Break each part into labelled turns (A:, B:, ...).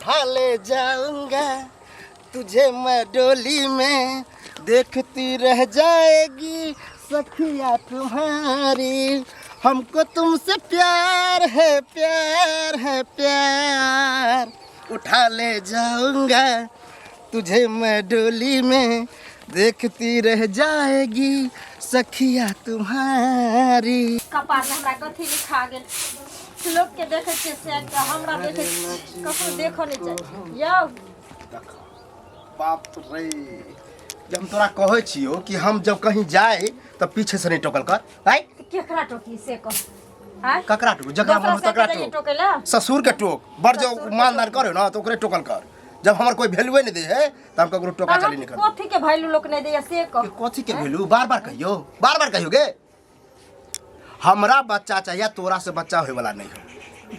A: उठा ले जाऊंगा तुझे मैं डोली में, देखती रह जाएगी सखिया तुम्हारी। हमको तुमसे प्यार है, प्यार है, प्यार। उठा ले जाऊंगा तुझे मैं डोली में, देखती रह जाएगी सखिया तुम्हारी।
B: कपार में हमरा कथी लिखा गेल लोग के देखे छे से हमरा देखे ककरो देखो नहीं चाहिए यौ।
A: बाप रे, जब हम तोरा कहे छियो कि हम जब कहीं जाए तब पीछे से नहीं टोकल कर। आई
B: केकरा टोकी से कह हां
A: ककरा टोक जगह मन तकरा टोक, ससुर के टोक बड़ जो ईमानदार करे ना तो ओकरे टोकल कर। जब हमर कोई वैल्यूए नहीं दे है त हम ककरो टोका चली नहीं कर।
B: कथी के वैल्यू लोग नहीं दे से कह।
A: कथी के वैल्यू बार-बार कहियो, बार-बार कहियोगे। हमरा बच्चा चाहिए, तोरा से बच्चा होए वाला नहीं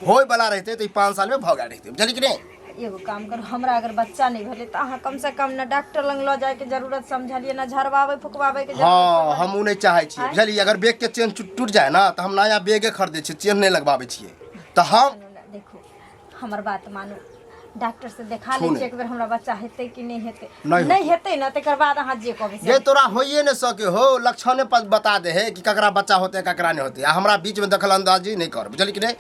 A: होए वाला रहते तो 5 साल में भगा रहते, बुझली कि नहीं।
B: एगो काम कर, हमरा अगर बच्चा नहीं भेले त अहाँ कम से कम न डॉक्टर लंग ल जाए के जरूरत समझलिए, न झरवावे फुकवावे के जरूरत।
A: हां हम उ नहीं चाहे छी, बुझली। अगर बैग के चेन टूट जाए ना त हम नया बैगे खरीदे छी, चेन नहीं लगवावे छिए। त हम
B: देखो हमर बात मानो, डॉक्टर से देखा ले एक बेर हमरा बच्चा हेते कि नहीं हेते, नहीं हेते ना तकर बाद अहाँ जे कहबे
A: ये तोरा होइए न सके हो, लक्षणे पर बता दे है कि ककरा बच्चा होते ककरा नहीं होते। हमरा बीच में दखल अंदाजी नहीं कर, बुझली कि नहीं।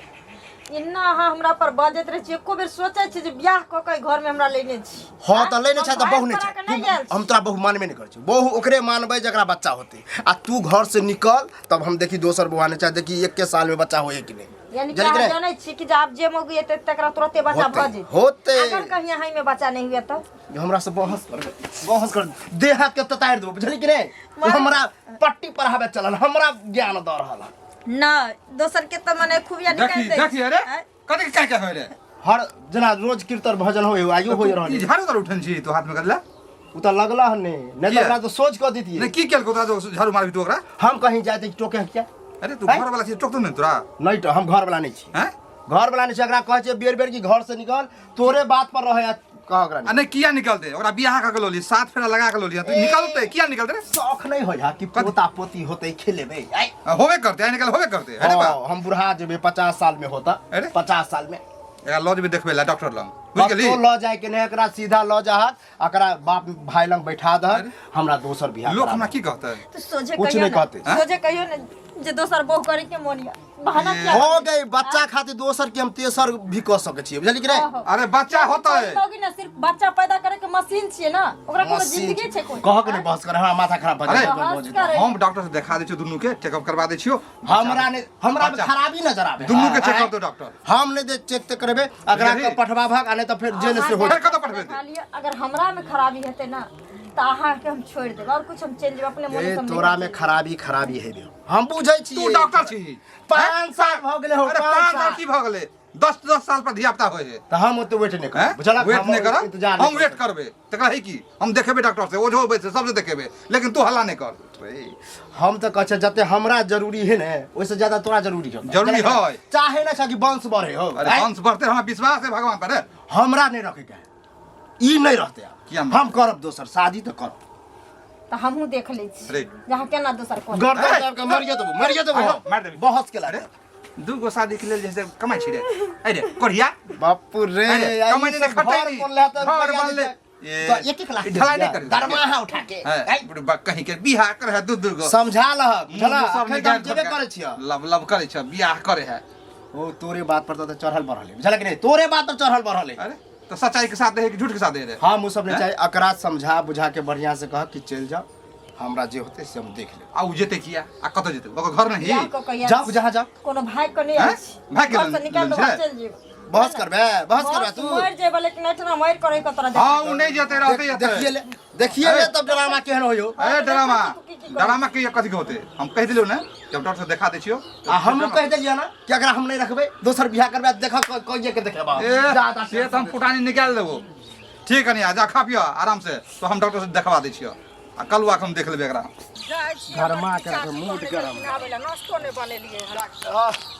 B: इन्ना अहाँ हमरा पर बाजत रहे छी, एको बेर सोचे छी जे बियाह क के घर में हमरा लेने छी।
A: हां त लेने छ त बहु नहीं छ, हम तोरा बहु मानबे नहीं कर छी। बहु ओकरे मानबे जकरा बच्चा होते। आ तू घर से निकल तब हम देखी दोसर बुआ ने चाहे देखी 1 के साल में बच्चा होए कि नहीं।
B: यानी कि आप जाने छी कि जब जे मौगी एते तकरा तुरंते बच्चा भ जे
A: होते।
B: अगर कहीं हाई में बच्चा नहीं हुआ त
A: हमरा से बहस कर देह के ततार दो, बुझली कि नहीं। हमरा पट्टी पर हवे चलल, हमरा ज्ञान द रहल
B: ना दोसर के त माने खूबिया निकाल दे।
C: देखी अरे कथि क्या क्या होय रे।
A: हर जना रोज कीर्तन भजन होय आयो होय रहल।
C: झाड़ू तर उठन छी तो हाथ में करला
A: उ त लगला हने नहीं लगला तो सोच क दीती।
C: नहीं की केल को तो झाड़ू मार तो ओकरा
A: हम कहीं जाते टोके क्या।
C: अरे तू घर वाला छी टोक तो नहीं तोरा।
A: नहीं तो हम घर वाला नहीं छी।
C: हैं
A: घर वाला नहीं छी, एकरा कहे छे बेर बेर की घर से निकल, तोरे बात पर रहे कह एकरा।
C: अने किया निकलते ओकरा बियाह का लोली 7 फेरा लगा के लोली तू निकलते किया निकलते रे।
A: शौक नहीं होया कि पोता पोती होते खेलेबे।
C: होवे करते है निकल होवे करते है बा।
A: हम बुढ़ा जेबे 50 साल में होता, 50 साल में
C: एकरा लॉज में देखबे ला डॉक्टर लंग बुझ गेली।
A: तो ल जाए के नहीं, एकरा सीधा ल जाहत, एकरा बाप भाई लंग बैठा दहत, हमरा दोसर बियाह।
C: लोग हमरा की कहते
B: तो सोचे
A: कुछ
B: कहियो
A: नहीं कहते।
B: सोचे कहियो न जे दोसर बहु करे के मोनिया बहाना क्या
A: हो गई बच्चा खातिर दोसर के हम तेसर भी कह सके छी, बुझली कि नहीं।
C: अरे बच्चा होता है
B: लोगी ना सिर्फ बच्चा पैदा करे के मशीन छिए ना, ओकरा कोनो जिंदगी छै कोई।
A: कह के नहीं बहस करे, हमरा माथा खराब भ
C: अरे
A: जाए।
C: हम डॉक्टर से दिखा दे छी दुन्नु के चेकअप करवा दे छियो।
A: हमरा में खराबी नजर आवे।
C: दुन्नु के चेकअप तो डॉक्टर
A: हम नहीं दे चेक ते करबे, अगर के पठवा भाग आने तो फिर जेल से हो
C: फिर कतो पठबे
B: खाली अगर हमरा में खराबी हेते ना त अहाँ के हम छोड़ देब और कुछ हम चेंज अपने मन से।
A: तोरा में खराबी है हम बुझै छी।
C: तू डॉक्टर छी
A: 5 साल भ गेले हो।
C: अरे 5 साल की भ गेले 10 साल पर धिया पुता होय है
A: त हम ओते वेट नहीं कर, बुझला।
C: वेट नहीं कर, हम वेट करबे तकरा है की हम देखेबे डॉक्टर से ओझो होबे से सबसे देखेबे, लेकिन तू हल्ला नहीं कर।
A: हम तो कह जते हमरा जरूरी है ना ओसे ज्यादा तोरा जरूरी है।
C: जरूरी है
A: चाहे ना कि वंश बढ़े हो।
C: अरे वंश बढ़ते हमरा विश्वास है भगवान पर।
A: हमरा नहीं रखे के ई नहीं रहते हम करब दोसर शादी तो करब
B: त हमहु देख ले छी जहां केना दोसर को
A: गर्दन दाब के मरिया तो
C: मार देबे
A: बहस के ला रे।
C: दूगो शादी के लेल जैसे कमाई छी रे। अरे कोरिया
A: बापू रे
C: कमाई ने खटाई घर बनले
A: तो 1-1 लाख
C: ढलाई नहीं कर
A: दरमाहा उठा के
C: कहीं के बियाह करे है दूगो
A: समझा लह बुझला। अखन जेबे करे छिया
C: लब करे छ बियाह करे है।
A: ओ तोरे बात पर तो चढ़ल बढ़ल बुझला कि नहीं, तोरे बात पर चढ़ल बढ़ल।
C: अरे तो सच्चाई के साथ है कि झूठ के साथ है।
A: हम सब नहीं चाहिए, अकरा समझा बुझा के बढ़िया से कह कि चल जाओ, हमरा जे होते से हम देख ले।
C: आ उ जेते किया आ कत जेते ओकर घर नहीं
A: जाओ जहां जाओ
B: कोनो भाई को नहीं आछ
C: भाई के
B: घर से निकाल दो चल जेब।
A: बहस करबे तू
B: मर जेब लेकिन इतना मर करे के तरह।
C: हां उ नहीं जेते रहते
A: देखिए ले तब ड्रामा केहन होयो।
C: ए ड्रामा के कथि होते हम कह दिलो ना जब डॉक्टर से दिखा दे छियो
A: आ हम कह देलिए ना कि अगर हम नहीं रखबे दोसर बियाह करबे देखा कोई के देखेबा ज्यादा
C: से हम फुटानी निकाल देबो। ठीक है नहीं आ जा खा पियो आराम से, तो हम डॉक्टर से दिखवा दे छियो आ कल वाक हम देख लेबे एकरा।
A: घरमा के मूड गरम
B: आवेला नाश्तो नहीं बनेलिए।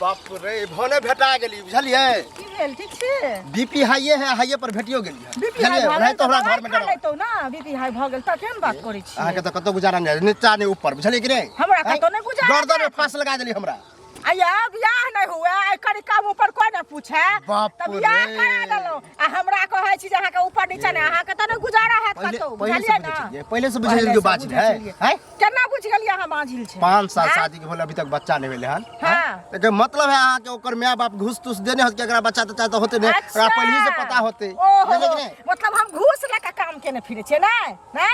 A: बाप रे भने भेटा गेली बुझलिए।
B: की भेल ठीक छे?
A: बीपी हाईए है, हाईए पर भेटियो गेली है
B: बुझलिए।
A: नहीं तो हमरा घर में डर
B: तो ना बीपी हाई भ गेल त केन बात करै छी।
A: आके तो कतो गुजारा नहीं, नीचा नहीं ऊपर बुझलिए कि नहीं।
B: हमरा कतो नहीं गुजारा,
A: गर्दन में फांस लगा देली हमरा।
B: आया बियाह नहीं हुआ करी काम ऊपर कोई ना पूछे
A: बाप
B: तब बियाह
A: रे।
B: करा देलो आ हमरा कह
D: छी जे अहाँ के ऊपर नीचे ने अहाँ के त गुजारा हैत कतो बुझलिए ना
A: पहिले से बुझलिए कि बाजिल है हैं
D: केना बुझ गेलिए अहाँ बाजिल छै
A: 5 साल शादी के भेल अभी तक बच्चा नहीं भेले हन
D: हां
A: एके मतलब है अहाँ के ओकर माय बाप घूस तुस देने होत के एकरा बच्चा त चाहते होते ने ओकरा पहिले से पता होते
D: मतलब हम घूस लेके काम केने फिरे छियै ना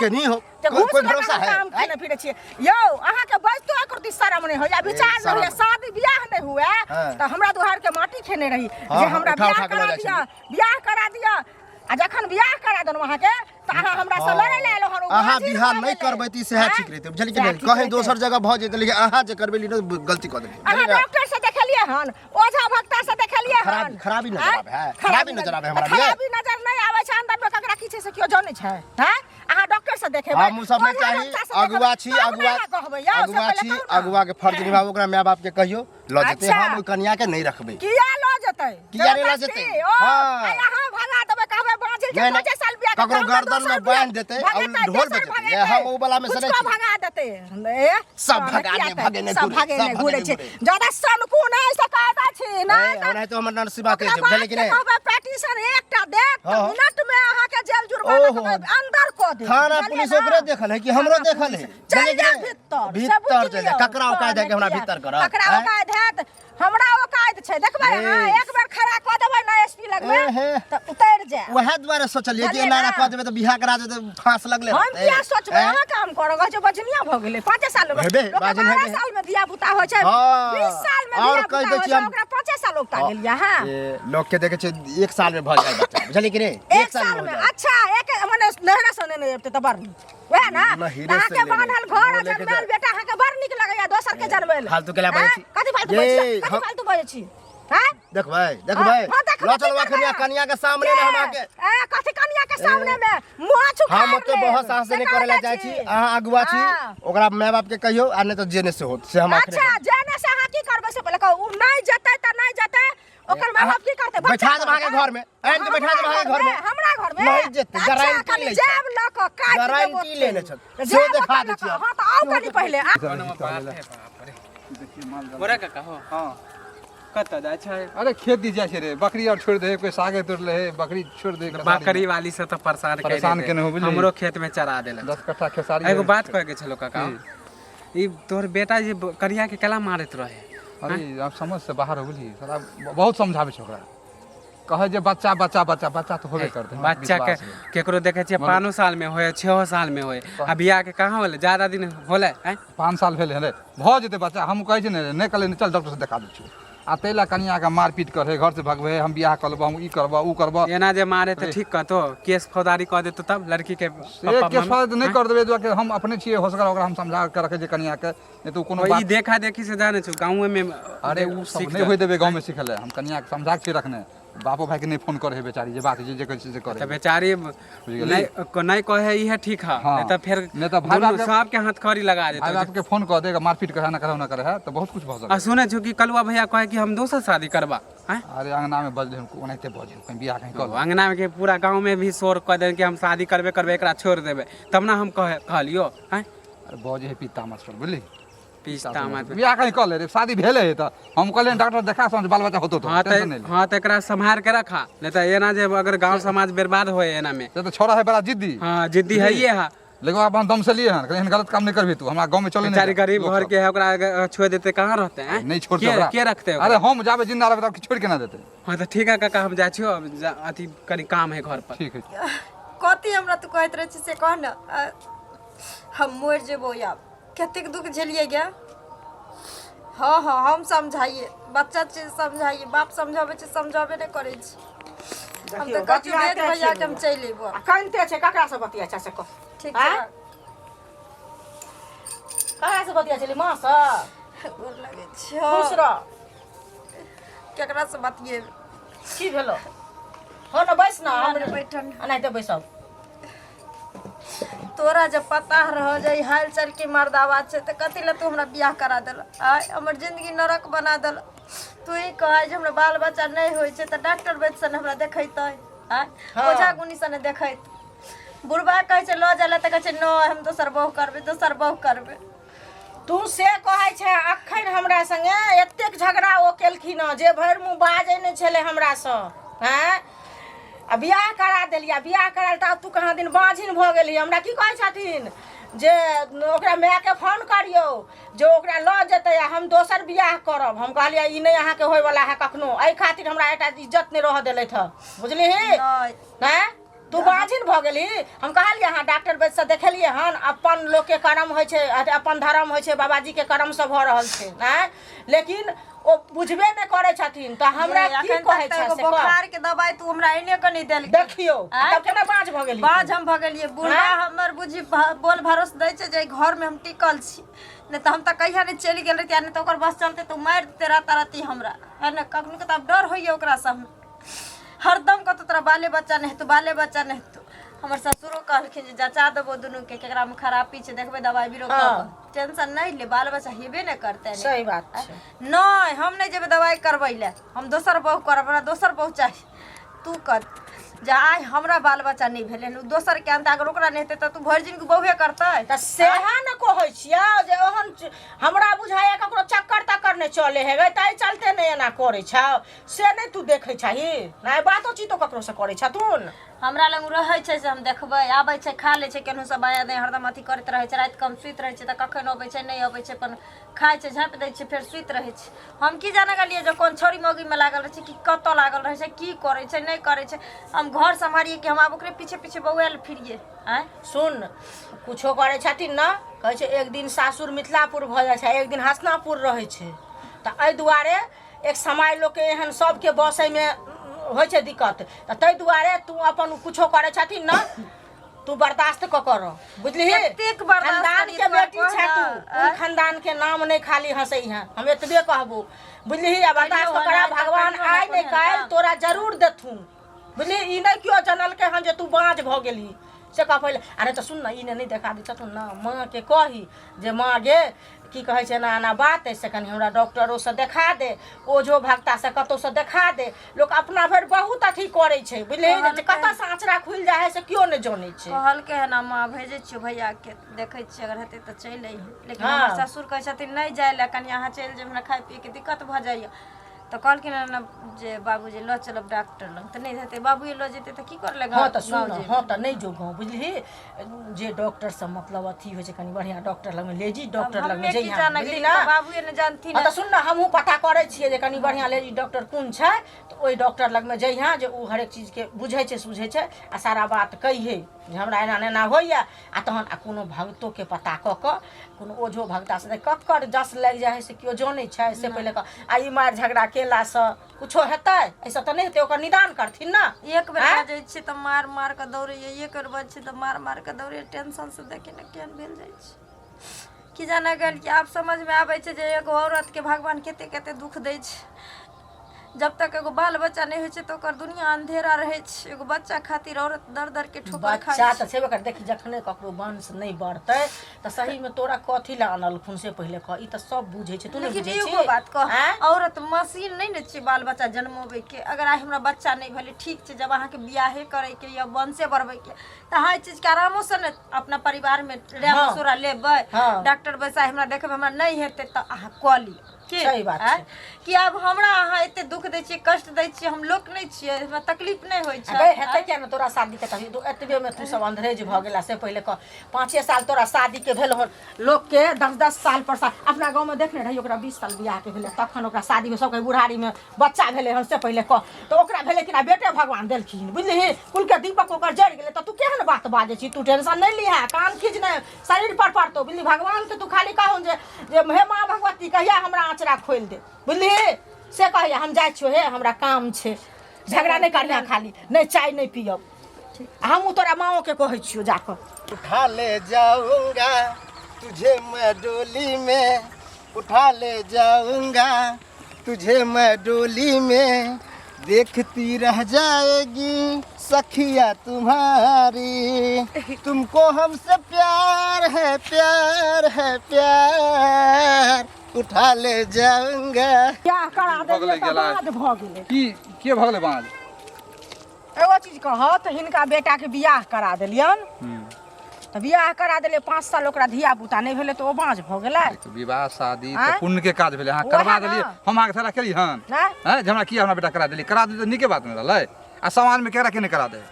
A: के नहीं हो कोई भरोसा है
D: काम केने फिरे छियै यौ अहाँ के बजतो एकर दिशरम नहीं हो या विचार नहीं हो शादी बियाह नहीं हुआ त हमरा दुहार के माटी खेने रही जे हमरा बियाह करा दिया आ जखन बियाह करा दन वहां के त अहाँ हमरा से लड़े ले एलो हन
A: अहाँ बियाह नहीं करबै त से ठीक रहते बुझलिए कि नहीं कहीं दोसर जगह भ जेते लेकिन अहाँ जे करबेली न गलती क देली
D: अहाँ डॉक्टर से देखलिए हन ओझा भक्ता से देखलिए हन
A: खराबी नजर आवे है खराबी नजर आवे हमरा
D: खराबी नजर नहीं आवे छै अंदर में ककरा की छै से कियो जाने छै हैं अहाँ डॉक्टर से देखेबै
A: हम सब में चाही अगुआ छी अगुआ के फर्ज निभाव ओकरा माय बाप के कहियो ल जते हम कन्या के नहीं रखबै
D: किया ल जते
A: किया रे ल जते हां
D: अहाँ भगा देबै कहबै बाजिल के 5 साल बियाह
A: ककरो गर्दन में बांध देते और ढोल बजेते हम ओ वाला में से नहीं
D: भगा देते
A: सब भगाने
D: घुरे छै ज्यादा सनको नहीं सकाता छी
A: नहीं तो हमर नरसिबा के बुझले कि नहीं
D: कहबै पेटिशन एकटा देत मिनट में अहाँ के जेल जुर्माना अंदर को दे
A: थाना पुलिस ओकरे देखल है कि हमरो देखल है भीतर चले ककरा औकात है कि हमरा भीतर कर
D: ककरा औकात है हमरा औकात छै देखबै हां एक बार खड़ा क देबै ना एसपी लगबै त उतर जाय
A: वह द्वारा सोचलिए कि नारा क देबै त बियाह करा देते फांस लगले
D: हम किया सोचबै अहाँ काम करब जे बजनिया भ गेलै 5 साल में 12 साल में बियाह बुता होइ छै 20 साल में बियाह बुता होइ छै ओकरा 5 साल उकता गेलिया हां
A: लोग के देखे छै 1 साल में भ जाय बच्चा बुझलिए कि नहीं
D: 1 साल में अच्छा एक माने नहरा सने नहीं एते त बर वह ना अहाँ के बांधल घर जन्मल बेटा अहाँ के बड़ निक लगैया दोसर के जन्मल
A: फालतू केला बाजै छी
D: कथि फालतू बाजै छी हैं
A: देखबै ल चलवा कन्या के सामने में हम आके
D: कथि कन्या के सामने में मुंह छुपा
A: हम तो बहुत साहस से नहीं करेला चाहे छी अहाँ अगुआ छी ओकरा माय बाप के कहियो आ नहीं तो जेने से होत से हम आखिर
D: अच्छा जेने से अहाँ की करबै से पहले कहू नहीं जतै त नहीं जतै ओकर माय बाप की करतै
A: बैठा दे वहां के घर में आइन के बैठा दे वहां के घर में
D: हमरा घर में
A: नहीं जतै गारंटी ले
D: जब ल क काट
A: गारंटी लेने छ से दिखा दे छी
D: हां त आउ कनी पहले
E: बोरा काका हो हां कत जाय छै
C: अरे खेत दी जाय छै रे बकरी और छोड़ दे कोई सागे तोड़ ले बकरी छोड़ दे
E: बकरी वाली से तो परेशान
C: केने हो बुझली
E: हमरो खेत में चरा देले
C: 10 कट्ठा खेसारी
E: एगो बात कहे के छलो काका ई तोर बेटा जे करिया के कला मारत रहे
C: अरे अब समझ से बाहर हो बुझली साला बहुत समझावे छै ओकरा कहे जे बच्चा बच्चा बच्चा बच्चा तो होबे करते
E: बच्चा के केकरो देखे छियै 5 साल में होय 6 साल में होय आ बियाह के कहां होले ज्यादा दिन होले
C: 5 साल भेले रे भ जेते बच्चा हम कहै छै ने नहीं कले चल डॉक्टर से देखा दै छी आ तेला कन्या का मारपीट करे घर से भगवे हम बियाह करब हम ई करब ऊ करब
E: एना जे मारे त ठीक कहतो केस फौजदारी क देतो तब लड़की के
C: पापा केस फौजदारी नहीं कर देबे जो हम अपने छिए होसकर ओकरा हम समझा के रखे जे कन्या के नहीं तो कोनो बात
E: ई देखा देखी से जाने छ गांव में
C: अरे ऊ सब नहीं होय देबे गांव में सिखले हम कन्या के समझा के रखने बापो भाई के नहीं फोन करे बेचारी जे बात जे कहै छै से करे
E: त बेचारी नहीं कहे ई है ठीक है नहीं त फिर
C: नहीं त भाई
E: साहब के हाथ खड़ी लगा देतो
C: भाई आपके फोन कर देगा मारपीट करे ना करे ना करे है तो बहुत कुछ भ सकता
E: आ सुने छु कि कलवा भैया कहे कि हम दोसर शादी करबा हैं
C: अरे अंगना में बजले हम ओनाइते बजे कहीं बियाह कहीं कर
E: अंगना में के पूरा गांव में भी शोर कह दे कि हम शादी करबे एकरा छोड़ देबे तब ना हम कहलियो हैं
C: अरे बजे है पिता मास्टर बुझली
E: पिस्ता मत
C: बियाह कहीं कर ले रे शादी भेले है त हम कहले डॉक्टर देखा समझ बाल बच्चा होतो तो
E: हां त एकरा संभाल के रखा नहीं त एना जे अगर गांव समाज बर्बाद होए एना में
C: तो छोरा है बड़ा जिद्दी
E: हां जिद्दी है ये है
C: लेकिन अपन दम से लिए हैं कहीं गलत काम नहीं करबी तू हमरा गांव में चले नहीं
E: गरीब घर के है ओकरा छोड़ देते कहां रहते हैं
C: नहीं छोड़ते
E: के रखते
C: अरे हम जाबे जिंदा रहबे त छोड़ के ना देते
E: हां त ठीक है काका हम जा छियो अथी कनी काम है घर पर
C: ठीक है
B: कथी हमरा तू कहत रह छी से कह न हम मर जेबो या कतेक दुख झेलिए गया हाँ हाँ हम समझाइए बच्चा चीज समझाइए बाप समझावे छै समझावे नहीं करे छी हम तो कछु देर भैया के हम चल लेबो
D: कनते छै ककरा से बतिया छै से कह
B: ठीक है
D: ककरा से बतिया छली मां से
B: गोर लगे छै
D: खुश रह
B: केकरा से बतिए
D: की भेलो हो न बैस ना
B: हमरे बैठन
D: नहीं तो बैसब
B: तोरा जब पता रह जाई हाल चाल के मर्दावा छै त कथि ल तू हमरा बियाह करा देल आय हमर जिंदगी नरक बना देल तू ही कह जे हमरा बाल बच्चा नहीं होय छै त डॉक्टर वैद्य सन हमरा देखैतै आय ओझा गुनी सन देखैत बुढ़बा कहै छै ल जाला त कहै छै न हम दोसर बहु करबे
D: तू से कहै छै अखन हमरा संगे एतेक झगड़ा ओ केलखिन जे भरि मुंह बाजै नै छले हमरा से हैं आ बियाह करा देलियै बियाह कराल तऽ तू कहाँ दिन बाँझिन भऽ गेली हमरा की कहै छथिन जे ओकरा मायके फोन करियौ जे ओकरा लऽ जेतै आ हम दोसर बियाह करब हम कहलियै ई नहि अहाँके होयवला है कखनो एहि खातिर हमरा एकटा इज्जत नहि रह देलथि हँ बुझलिही नहि तू बाँझिन भऽ गेली हम कहलियै अहाँ डॉक्टर वैद्य से देखेलियै हन अपन लोकके कर्म होइ छै अपन धर्म होइ छै बाबाजीके कर्म सब भऽ रहल छै नहि लेकिन ओ बुझबे नहि करै छथिन तऽ हमरा की कहै छै से
B: बुखार के दवाई तू हमरा एने के नहीं देल
D: देखियो तब केना बाँझ भऽ गेली
B: बाँझ हम भऽ गेलियै बुढ़ा हमर बुझी बोल भरोस दै छै जे घर में हम टिकल छी नहीं तो हम तो कहिया नहीं चली गेल रही नहीं तो ओकर बस चलते तो मार देते राताराती हमरा है ना कखनो के तब डर होइए ओकरा से हरदम कतो तोरा बाले बच्चा नहीं तो बाले बच्चा नहीं तो हमर ससुरो कहलखिन जे जचा देबो दुनू के केकरा में खराबी छै देखबे दवाई बीरो करब टेंशन नहीं ले बाल बच्चा हेबे नहीं करते
D: सही बात छै
B: नहीं हम नहीं जेबे दवाई करबै ले हम दोसर बहु करब हमरा दोसर बहु चाहिए तू कर जे आइ हमरा बाल बच्चा नहीं भेलै दोसर के अंत अगर ओकरा नहीं हेतै तऽ तू भरि दिन के बहुए करतै
D: तऽ सेहा न कहै छियै जे ओहन हमरा बुझाइया ककरो चक्कर तक्कर नहीं चले हेबै ताहि चलते नहीं एना करै छौ से नहीं तू देखै छही नहीं बातो चीतो ककरो से करै छथुन
B: हमरा लग रहै छै से हम देखबै आबै छै खा लै छै केनहु सब आया दे हरदम अथी करैत रहै छै राति कम सुइत रहै छै तऽ कखन अबै छै नहीं अबै छै अपन खाइ छै झाँपि दै छै फेर सुइत रहै छै हम की जाने गेलियै जे कोन छोरी मौगी में लागल रहै छै कि कतऽ लागल रहै छै की करै छै नहीं करै छै हम घर सम्हारिए कि हम आब ओकरे पीछे पीछे बौआल फिरिए आँय
D: सुन कुछो करै छथिन न कहै छै एक दिन सासुर मिथिलापुर भऽ जाइ छै एक दिन हसनापुर रहै छै तऽ एहि दुआरे एक समय लोकके एहन सबके बसैमे होइ छै दिक्कत तऽ ताहि दुआरे तू अपन कुछो करै छथिन न तू बर्दाश्त क कर बुझलिही खानदान के बेटी छै तू कोई खानदान के नाम नहीं खाली हंसै है हम एतबे कहबो बुझलिही आ बर्दाश्त कर भगवान आइ नहीं काल्हि तोरा जरूर देथुन बुझलिही ई नहीं क्यों जनल के हन जे तू बाँझ भऽ गेली से कह पहिले अरे तो सुन न ई नहीं देखा दै छथुन न माँ के कही जे माँ गे की कहै छै ना एना बात से कनी हमरा डॉक्टरो से देखा दे ओझो भक्ता से कतौ से देखा दे लोग अपना भर बहुत अथी करे छै बुझलिही जे कतऽ से आँचरा खुलि जाइ है से क्यों नहीं जानै छै
B: कहलके है ना माँ भेजे छियो भैया के देखै छियै अगर हेतै तऽ चलि अइहे लेकिन हमर ससुर कहै छथिन नहीं जाय ले कनी अहाँ चलि जेब हमरा खाय पिए के दिक्कत भऽ जाइए तो कहलखिन ना जे बाबूजी लऽ चलब डॉक्टर लग तऽ नहीं हेतै बाबूजी लऽ जेतै तऽ की करले
D: हाँ तो सुन हाँ तो नहीं जो गाँव बुझलिही जे डॉक्टर से मतलब अथी होइ छै कनी बढ़िया डॉक्टर लग में ले जी डॉक्टर लग में जइहा बुझली ना
B: बाबूए ने जानथिन
D: तो सुन ना हमहूँ पता करै छियै जे कनी बढ़िया ले जी डॉक्टर कोन छै तो ओहि डॉक्टर लग में जइहा जे उ हरेक चीज के बुझै छै सुझै छै आ सारा बात कहिहे जे हमरा एना एना होइया आ तहन आ कोनो भक्तो के पता कऽ कऽ कोनो ओझो भक्ता से कक्कर जस लागि जाइ है से केओ जानै छै से पहिले आ ई मार झगड़ा केला से कुछो हेतै ऐसा तऽ नहीं हेतै ओकर निदान करथिन ना
B: एक बेर आ जाइ छै तऽ मार मार के दौड़े एक बेर बज छै तऽ मार मार के दौड़े टेंशन से देखे न केहन भेल जाइ छै की जाने गेल कि आब समझ में आबै छै जे एगो औरत के भगवान कते कते दुख दै छै जब तक एगो बाल बच्चा नहीं होइ छै तऽ ओकर दुनिया अंधेरा रहै छै एगो बच्चा खातिर औरत दर दर के ठोकर खाइ छै
D: बच्चा तऽ छेबे कर देखी जखने ककरो वंश नहीं बढ़तै तऽ सही में तोरा कथी ला आनलखुन से पहिले कह ई तऽ सब बुझै छै तू नहीं बुझै छी
B: एगो बात कह औरत मशीन नहीं ने छै बाल बच्चा जन्मोबै के अगर आइ हमरा बच्चा नहीं भेलै ठीक छै जब अहाँ के बियाहे करे के या वंशे बढ़बै के तऽ हर चीज के आरामो से ने अपना परिवार में रेम सोरा लेबै डॉक्टर बैसा हमरा देखबै हमरा नहीं हेतै तऽ अहाँ कऽ लिअ
D: सही बात है
B: कि अब हमरा अहाँ एते दुख दै छियै कष्ट दै छियै हम लोक नहीं छियै हमरा तकलीफ नहीं होइ छै
D: अबे हेतै क्या ना तोरा शादी के तभी एतबे में तू सब अंधरेज भ गेला से पहिले क 5 साल तोरा शादी के भेल हो लोग के 10-10 साल पर साल अपना गांव में देखने रही ओकरा 20 साल बियाह के भेले तखन ओकरा शादी में सब के बुढ़ारी में बच्चा भेले हन से पहिले क तो ओकरा भेले कि ना बेटे भगवान देलखिन बुझलिही कुल के दीपक ओकर जड़ गेले त तू केहन बात बाजे छी तू टेंशन नहीं लिहा कान खींच नहीं शरीर पर पड़तो बुझली भगवान के तू खाली कहूं जे हे माँ भगवती कहिया हमरा आँचरा खोल दे बुझलिही से कहिया हम जाइ छियो हे हमरा काम छै झगड़ा नहीं करिया खाली नहीं चाय नहीं पियब हम तोरा माओ के कहै छियो जाकर
A: उठा ले जाऊंगा तुझे मैं डोली में उठा ले जाऊंगा तुझे मैं डोली में देखती रह जाएगी सखिया तुम्हारी तुमको हमसे प्यार है प्यार है प्यार उठा ले जाऊंगा
D: क्या करा देलिए त बाद भ गेले
C: की के भ गेलै बाँझ
D: एगो चीज कहत हिनका बेटा के बियाह करा देलियन त बियाह करा देले 5 साल ओकरा धिया पुता नहीं भेले त ओ बाँझ भ गेलै
C: विवाह शादी तो पुण्य के काज भेलै अहाँ करवा देलिए हम अहाँ के थोड़ा केली हन हैं जे हमरा की हमरा बेटा करा देली त नीके बात में रहलै आ समाज में केरा केने करा दे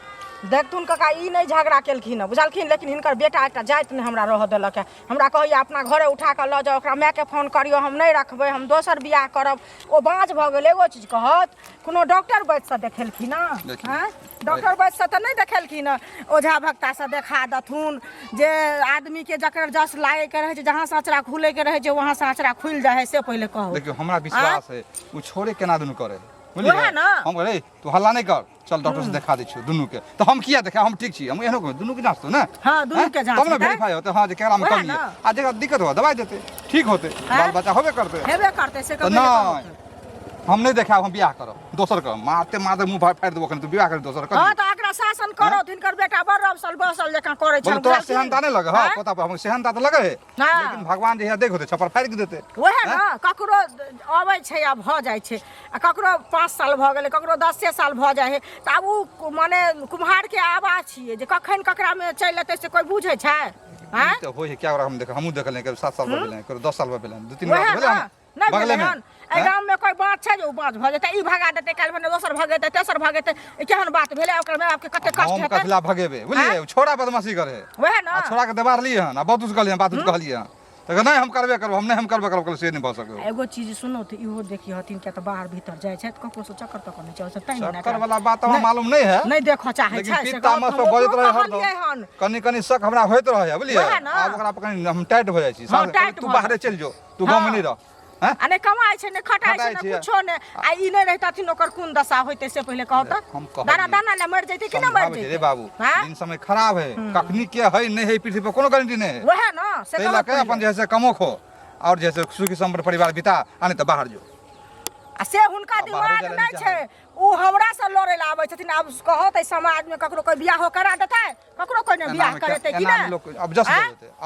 D: देखथुन कका ई नहीं झगड़ा केलखिन है बुझलखिन लेकिन हिनकर बेटा एकटा जाइत ने हमरा रह देलक है हमरा कहैया अपना घरे उठा के ल जाओ ओकरा माय के फोन करियो हम नहीं रखबै हम दोसर बियाह करब ओ बाँझ भऽ गेल एगो चीज कहत कोनो डॉक्टर वैद्य से देखेलखिन हैं डॉक्टर वैद्य से तऽ नहीं देखेलखिन ओझा भक्ता से देखा दथुन जे आदमी के जकर जस लागे के रहे छै जहां से आँचरा खुले के रहे छै वहां से आँचरा खुल जाए है से पहले कहो
C: देखियो हमरा विश्वास है उ छोड़े केना दुनू करे बुझलिए हम रे तू हल्ला नहीं कर चल डॉक्टर से दिखा दै छियो दुनू के तो हम किया देखा हम ठीक छी हम एहनो दुनू के जांच तो ना
D: हां दुनू के जांच
C: तब ना वेरीफाई होते हां जे केरा में कमी है आ जगह दिक्कत हो दवाई देते ठीक होते बाल बच्चा होबे करते
D: से
C: नहीं हम नहीं देखा हम बियाह करब दोसर कर मारते मुंह फाड़ देबो कने तू बियाह कर दोसर कर
D: हां त एकरा शासन करो तिनकर बेटा बड़ सल बसल जका करे छै
C: तोरा सेहनता नहीं लगे हां पता पर हम सेहनता तो लगे है लेकिन भगवान जे देखो ते छपर फाड़ के देते
D: ओहे ना ककरो आबै छै आ भ जाय छै आ ककरो 5 साल भ गेलै ककरो 10 साल भ जाय है त आब उ माने कुम्हार के आवाज छियै जे कखन ककरा में चल लेतै से कोई बुझै छै हां
C: तो होय है क्या हम देख हमहु देखले के 7 साल भेलै के 10 साल भेलै 2-3 बार भेलै
D: नहीं बगले में ए गांव में कोई बात छै जो बात भ जेतै ई भगा देतै काल भने दोसर भगेतै तेसर भगेतै ई केहन बात भेलै ओकर में आपके कते कष्ट हेतै
C: हम कथला भगेबे बुझलिए छोड़ा बदमाशी करे
D: ओहे ना
C: छोड़ा के दबार लिए हन आ बहुत कुछ कहलिए बात कुछ कहलिए तो नहीं हम करबे करब हम नहीं हम करबे करब से नहीं भ सके
D: एगो चीज सुनो त इहो देखि हथिन के त बाहर भीतर जाय छै त ककरो से चक्कर तक नहीं चल सकता नहीं
C: चक्कर वाला बात हमरा मालूम नहीं है
D: नहीं देखो चाहे छै
C: लेकिन पिता में से बजत रहे हर कनी कनी शक हमरा होइत रहे बुझलिए आब ओकरा पर कनी हम टाइट हो जाय छी तू बाहरे चल जो तू गांव में नहीं रह
D: आ ने कमाई छै ने खटाई छै ने कुछो ने आ ई नहीं रहतथिन ओकर कोन दशा होइते से पहले कहत दाना दाना ले मर जैते कि ना मर जैते
C: रे बाबू दिन समय खराब है कखनी के है नहीं है पृथ्वी पर कोनो गारंटी नहीं है
D: वह ना से
C: कहला के अपन जैसे कमो खो और जैसे सुखी संपन्न परिवार बिता आने तो बाहर जो
D: आ से हुनका दिमाग नहीं छै उ हमरा से लड़े ला आबै छथिन अब कहत समाज में ककरो कोई बियाह हो करा देतै ककरो कोई ने बियाह करते कि ना
C: अब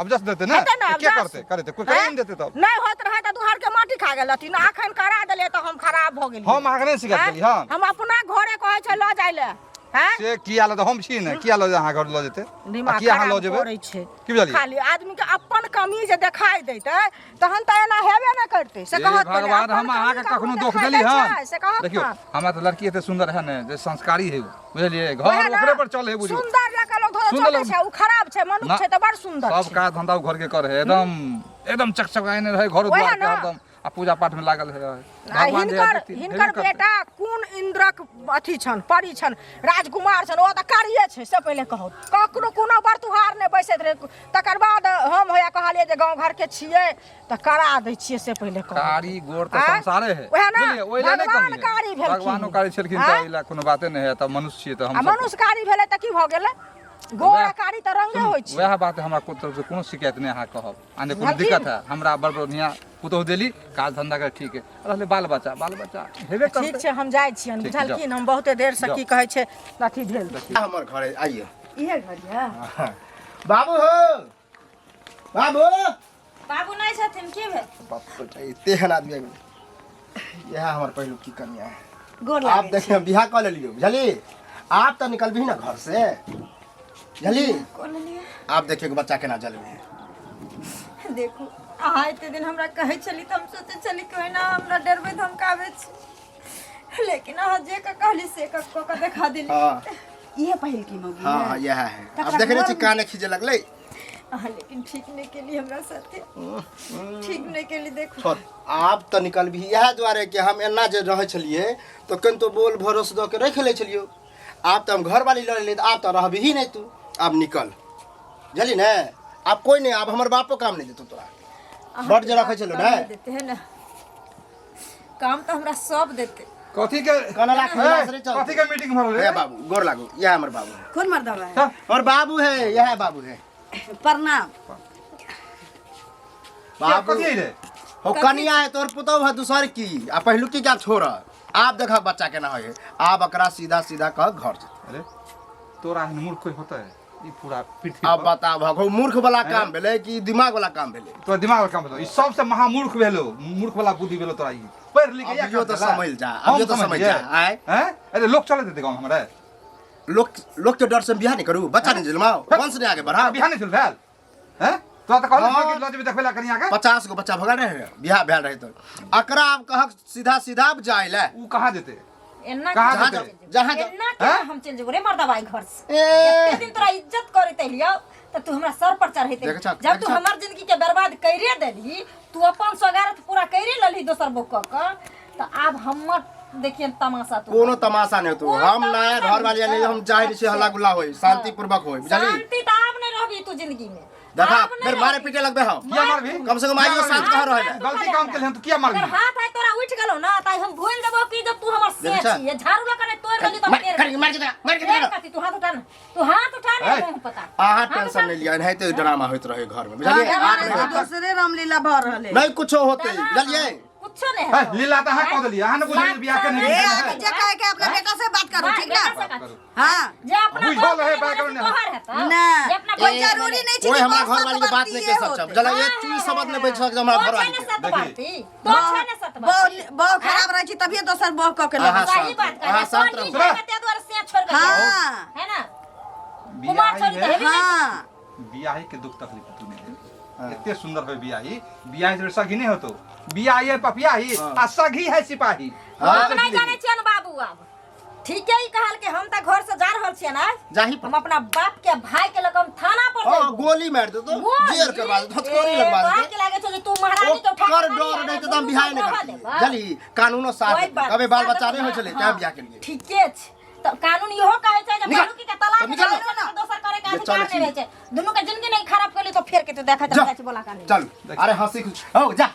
C: जस देते ना क्या करते करते कोई कहीं देते तब
D: नहीं होत रहे त दुहार के माटी खा गेलथिन अखन करा देले त हम खराब भ गेली
C: हम आखने सिखा देली हां
D: हम अपना घरे कहै छै ल जाय ले हैं
C: से किया ल हम छी ने किया ल अहाँ घर ल जेते किया अहाँ ल जेबे की बुझलिए
D: खाली आदमी के अपन कमी जे देखाई देतै तहन त एना हेबे न करतै से कहत
C: भगवान हम अहाँ के कखनो दोख देली हां देखियो हमरा त लड़की एते सुंदर है ने जे संस्कारी है बुझलिए घर ओकरे पर चले बुझियो
D: सुंदर लगा लोग धोलो चले छै उ खराब छै मनुष्य छै त बड़ सुंदर
C: सब का धंधा घर के करे एकदम चकचकाने रहे घर द्वार के एकदम आ पूजा पाठ में लागल है भगवान
D: हिनकर बेटा कोन इंद्रक अथी छन परी छन राजकुमार छन ओ त कारिये छै से पहले कहो ककरो कोनो बरतुहार ने बैसैत रहे तकर बाद हम होया कहलिए जे गांव घर के छियै त करा दै छियै से पहले कहो
C: कारी गोर त संसारे है बुझलिए ओइला नहीं कमी है भगवानो कारी छलखिन त ओइला कोनो बाते नहीं है त मनुष्य छियै त हम
D: मनुष्य कारी भेलै त की भ गेलै गोरकारी त रंगे होय छै
C: वह बात हमरा को तरफ से कोनो शिकायत नहीं अहाँ कहब आने कोनो दिक्कत है हमरा बड़ बढ़िया पुतौ देली काज धंधा कर ठीक है रहले बाल बच्चा हेबे करते
D: ठीक छै हम जाय छियन बुझलखिन हम बहुते देर से की कहै छै अथी भेल
A: हमर घरे आइए
B: इहे घर है
A: बाबू हो बाबू
B: बाबू नहीं छथिन की भेल
A: बाप रे तेहन आदमी यह हमर पहिलू की कन्या है
B: गोर
A: आप देखिए बियाह कर लेलियो बुझली आप तो निकलबी ना घर से बुझली आप देखिए बच्चा केना जलवे
B: देखो अहाँ एते दिन हमरा कहै छली त हम सोचे छली कोई ना हमरा डरबे धमकावे छै लेकिन अहाँ जे का कहली से का को देखा देली
A: हां
B: ये पहिल की मौगी है
A: हां यह है अब देख रहे छी काने खींचे लगले
B: लेकिन ठीक नहीं के लिए हमरा साथे ठीक नहीं के लिए देखो
A: छोड़ आप तो निकल भी यह द्वारे कि हम एना जे रहे छलिए तो कन तो बोल भरोस द के रख ले छलियो आप तो हम घर वाली लड़ ले आप तो रहबी ही नहीं तू अब निकल जली ना आप कोई नहीं आप हमारे बापो काम नहीं देतो तोरा बड़ जे रखे छलो ना
B: देते हैं ना काम तो हमरा सब देते
C: कथी के
A: कनला खिलास रे चल
C: कथी के मीटिंग भरल
A: ए बाबू गोर लागो यह हमर बाबू है
B: कौन मर्दवा है
A: और बाबू है यह बाबू है
B: प्रणाम
A: बाबू
C: कथी रे
A: हो कनिया है तोर पुतौ है दूसर की आ पहलू की क्या छोड़ आप देखा बच्चा केना है आप अकरा सीधा सीधा कह घर से
C: अरे तोरा हन मूर्ख कोई होता है ई पूरा पृथ्वी
A: अब बता भगो मूर्ख वाला काम भेले कि दिमाग वाला काम भेले
C: तो दिमाग वाला काम भेलो ई सबसे महामूर्ख भेलो मूर्ख वाला बुद्धि भेलो तोरा ई पढ़ लिख
A: अब यो तो समझ जा अब यो तो समझ जा आए
C: हैं अरे लोग चले देते गांव हमरा
A: लोग के डर से बियाह नहीं करू बच्चा नहीं जन्माओ वंश नहीं आगे बढ़ाओ
C: बिहार नहीं चल भेल हैं तो कहल कि लज भी देखला कनिया के
A: 50 गो बच्चा भगा रहे बियाह भेल रहे तो अकरा आप कह सीधा सीधा जाए ले
C: ऊ कहां देते
B: एन्ना
C: कहाँ
B: कहाँ
C: जेतै?
A: जहाँ
B: एन्ना क्या हम चल जेबो रे मर्दाबाई घर से
A: ए
B: एक दिन तोरा इज्जत करते लियो तो तू हमरा सर पर चढ़ैते
A: देख छा,
B: जब
A: देख
B: तू
A: छा।
B: हमर जिंदगी के बर्बाद कइरे देली तू अपन सगारत पूरा कइरे लली दोसर बुक क तो अब हमर देखिए तमाशा तू
A: कोनो तमाशा नहीं तू हम नया घर वाले नहीं हम जाहिर से हल्ला गुल्ला होई शांति पूर्वक होई बुझली
B: शांति तो आप नहीं रहबी तू जिंदगी में
A: देखा
B: आप नहीं
A: फिर मारे
B: रहबी।
A: पीटे लगबे हम
C: किया मारबी
A: कम से कम आज शांत कह रहे
C: गलती काम केले तो किया मारबी
B: अगर हाथ है तोरा उठ गेलो ना ताई हम भूल देबो कि जब तू हमर से
A: देख छा।
B: छी झाड़ू लगा तोड़ देली तो
A: मार के दे
B: तू हाथ उठा ना तू हाथ उठा
C: ए।
B: नहीं पता
A: आहा टेंशन नहीं लिया नहीं तो ड्रामा होइत रहे घर में बुझलिए आप नहीं होता।
D: दूसरे रामलीला भर रहले
A: नहीं कुछ होते बुझलिए
B: कुछ नहीं
C: है
B: है
C: लीला तो कह देलिए हां ने बोलिए बियाह के नहीं है
D: जे कहे के अपने बेटा से बात करो ठीक ना
C: करू
D: हां
B: जे अपना
C: बुझल
B: घर
C: है
B: में
C: बैकग्राउंड में।
B: तोहर है तो
D: ना
B: जे अपना
D: कोई
B: घर में
D: जरूरी नहीं
A: कोई
D: छै
A: हमारा घर वाली की बात नहीं कह सकता चला एक चीज समझ नहीं बैठ सकता हमारा घर वाली के।
B: देखी तो छने सत बात
D: बहु खराब रही छी तभी दोसर बहु क के
A: आहा,
B: सही बात
A: आहा,
B: कर
A: शांत
B: कौन
A: रहो।
B: चीज है ते द्वारा से छोड़ के
D: हाँ।
B: है ना कुमार छोड़
C: बियाह
B: दे भी
D: हां
C: बियाही के दुख तकलीफ तू नहीं इतने सुंदर है बियाही बियाही से सगी नहीं होतो बियाही है पपियाही आ सगी है सिपाही
B: हम नहीं जाने छियन बाबू अब ठीक है ही कहल के हम त घर से जा रहल छियन आज
A: जाही
B: हम अपना बाप के भाई के लकम थाना पर
A: हां
B: जाइबो।
A: गोली मार दे तो जेल करवा दे हथकड़ी लगवा
B: तोहरा
A: दे
B: के लागे छो जे तू महारानी के उठा
A: कर डर नहीं तो हम बिहार नहीं करती जली कानूनो साथ
B: कोई बात
A: कभी बाल बच्चा नहीं हो चले
B: हाँ।
A: क्या बियाह के लिए
B: ठीके छै त कानून इहो कहै छै जे
A: निकल।
B: बालू के तलाक
A: अब निकल।
B: देना दोसर करे के
A: ये चल
B: अधिकार नहीं रहै छै दुनू के जिंदगी नहीं खराब करली तो फेर के तू देखा
A: जा
B: जा बोला कानून
A: चल अरे हंसी खुश हो जा